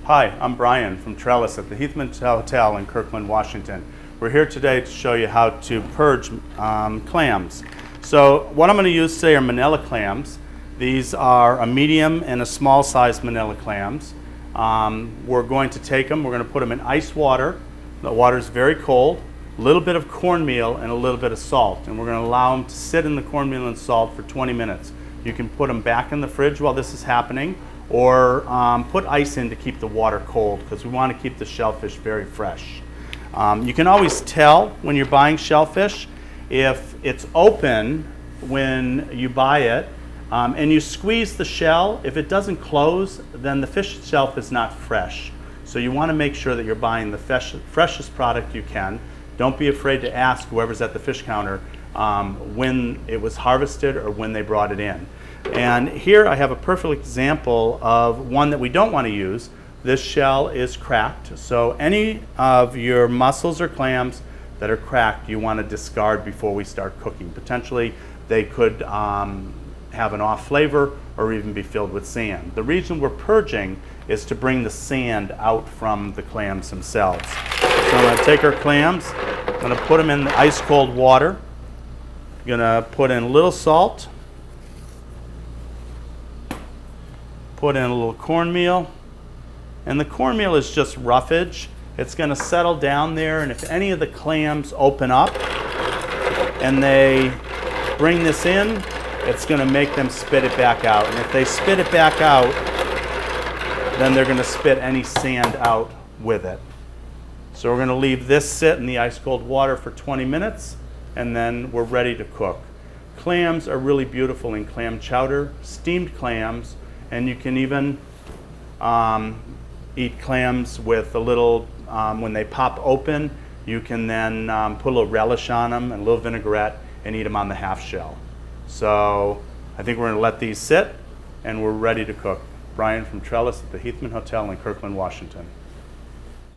Hi, I'm Bryan from Trellis at the Heathman Hotel in Kirkland, Washington. We're here today to show you how to purge clams. So what I'm going to use today are Manila clams. These are a medium and a small size Manila clams. We're going to take them, we're going to put them in ice water. The water is very cold, a little bit of cornmeal and a little bit of salt. And we're going to allow them to sit in the cornmeal and salt for 20 minutes. You can put them back in the fridge while this is happening, or put ice in to keep the water cold, because we want to keep the shellfish very fresh. You can always tell when you're buying shellfish if it's open when you buy it, and you squeeze the shell. If it doesn't close, then the fish itself is not fresh. So you want to make sure that you're buying the freshest product you can. Don't be afraid to ask whoever's at the fish counter when it was harvested or when they brought it in. And here I have a perfect example of one that we don't want to use. This shell is cracked, so any of your mussels or clams that are cracked you want to discard before we start cooking. Potentially they could have an off flavor or even be filled with sand. The reason we're purging is to bring the sand out from the clams themselves. So I'm going to take our clams, I'm going to put them in the ice cold water. I'm going to put in a little salt, put in a little cornmeal, and the cornmeal is just roughage. It's going to settle down there, and if any of the clams open up and they bring this in, it's going to make them spit it back out. And if they spit it back out, then they're going to spit any sand out with it. So we're going to leave this sit in the ice cold water for 20 minutes, and then we're ready to cook. Clams are really beautiful in clam chowder, steamed clams, and you can even eat clams with a little, when they pop open, you can then put a little relish on them and a little vinaigrette and eat them on the half shell. So I think we're going to let these sit and we're ready to cook. Bryan from Trellis at the Heathman Hotel in Kirkland, Washington.